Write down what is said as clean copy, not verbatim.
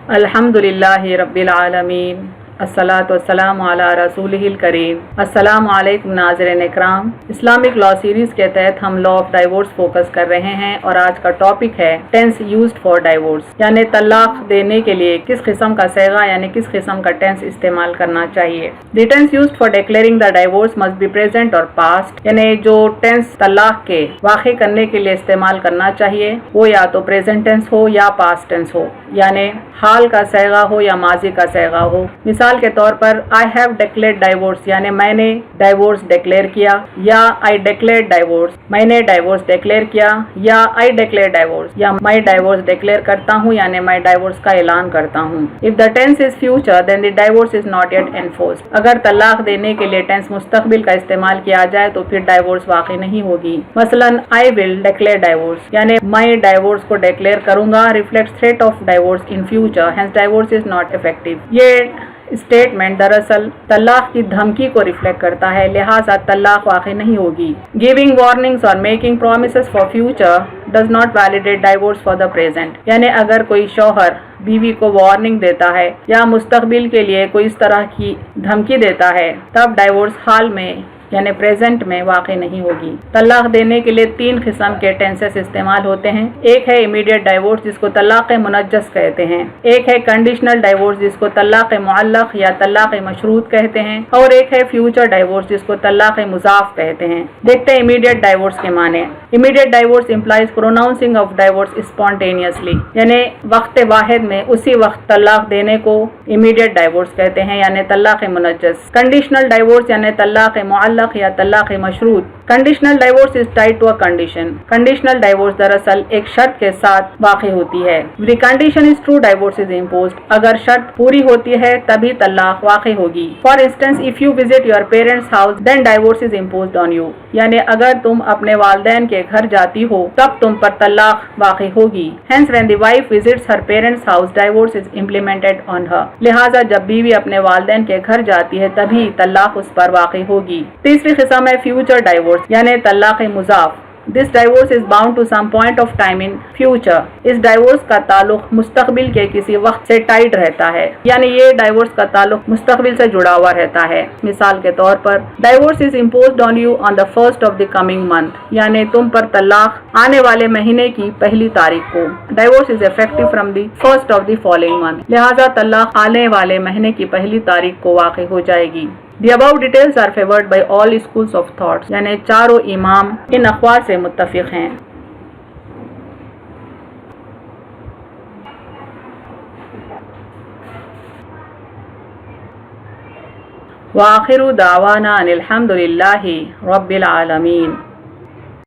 अल्हम्दुलिल्लाहि रब्बिल आलमीन अस्सलातु वस्सलामु अला रसूलिहिल करीम। अस्सलामु अलैकुम नाज़रीन इकराम। इस्लामिक लॉ सीरीज़ के तहत हम लॉ ऑफ डाइवोर्स फोकस कर रहे हैं और आज का टॉपिक है टेंस यूज्ड फॉर डाइवोर्स, यानी तलाक देने के लिए किस किस्म का सेगा यानी किस किस्म का टेंस इस्तेमाल करना चाहिए। The tense used for declaring the divorce must be present और पास्ट, यानी जो टेंस तलाक के वाक़े करने के लिए इस्तेमाल करना चाहिए वो या तो प्रेजेंट टेंस हो या पास्ट टेंस हो, यानी हाल का सेगा हो या माजी का सेगा हो। मिसाल के तौर पर आई हैव डिक्लेयर्ड डाइवोर्स, यानी मैंने डाइवोर्स डिक्लेयर किया, या आई डिक्लेयर्ड डाइवोर्स, मैंने डाइवोर्स डिक्लेयर किया, या आई डिक्लेयर डाइवोर्स, या मैं डाइवोर्स डिक्लेयर करता हूँ यानी मैं डाइवोर्स का ऐलान करता हूँ। If the tense is future then the divorce is not yet enforced. अगर तलाक देने के लिए टेंस मुस्तकबिल का इस्तेमाल किया जाए तो फिर डाइवोर्स वाक़ई नहीं होगी। मसलन आई विल डिक्लेयर डाइवोर्स, यानी मैं डाइवोर्स को डिक्लेयर करूंगा, reflect threat of divorce in future, hence divorce is not effective. ये स्टेटमेंट दरअसल तलाक की धमकी को रिफ्लेक्ट करता है, लिहाजा तलाक वाक़ई नहीं होगी। गिविंग वार्निंग्स और making promises for future does not validate divorce for the present, यानी अगर कोई शौहर बीवी को वार्निंग देता है या मुस्तकबिल के लिए कोई इस तरह की धमकी देता है तब डाइवोर्स हाल में यानी प्रेजेंट में वाक़ई नहीं होगी। तलाक देने के लिए तीन किस्म के टेंसेस इस्तेमाल होते हैं। एक है इमीडिएट डाइवोर्स जिसको तलाक मुनज्जस कहते हैं, एक है कंडीशनल डाइवोर्स जिसको तलाक मुअल्लक या तलाक मशरूत कहते हैं, और एक है फ्यूचर डाइवोर्स जिसको तलाक मुज़ाफ कहते हैं। देखते हैं इमीडिएट डाइवोर्स के माने। Immediate divorce implies pronouncing of divorce spontaneously, यानी वक्त वाहिद में उसी वक्त तलाक देने को इमीडिएट डाइवोर्स कहते हैं यानी तलाक मुनज्जस। कंडीशनल डाइवोर्स यानी तलाक मुअल्लक या तलाक मशरूत। Conditional divorce is tied to a condition. Conditional divorce दरअसल एक शर्त के साथ वाक़ई होती है। The condition is true divorce is imposed, अगर शर्त पूरी होती है तभी तलाक वाक़ई होगी। For instance if you visit your parents house then divorce is imposed on you, यानी अगर तुम अपने वालिदैन के घर जाती हो तब तुम पर तलाक वाक़ई होगी। Hence when the wife visits her parents house divorce is implemented on her, लिहाजा जब बीवी अपने वालिदैन के घर जाती है तभी तलाक उस पर वाक़ई होगी। तीसरी किस्म है फ्यूचर डाइवोर्स यानी तलाक मुज़ाफ। This divorce is bound to some point of time in future. इस डाइवोर्स का ताल्लुक मुस्तकबिल के किसी वक्त से टाइड रहता है, यानी ये डाइवोर्स का ताल्लुक मुस्तकबिल से जुड़ा हुआ रहता है। मिसाल के तौर पर divorce is imposed on you on the first of the coming month, यानी तुम पर तलाक आने वाले महीने की पहली तारीख को। Divorce is effective from the first of the following month, लिहाजा तलाक आने वाले महीने की पहली तारीख को वाक़ई हो जाएगी। The above details are favored by all schools of thought, यानी चारों इमाम इन अक़वाल से मुत्तफ़िक़ हैं। व आखिरु दावाना अनिल हम्दुलिल्लाहि रब्बिल आलमीन।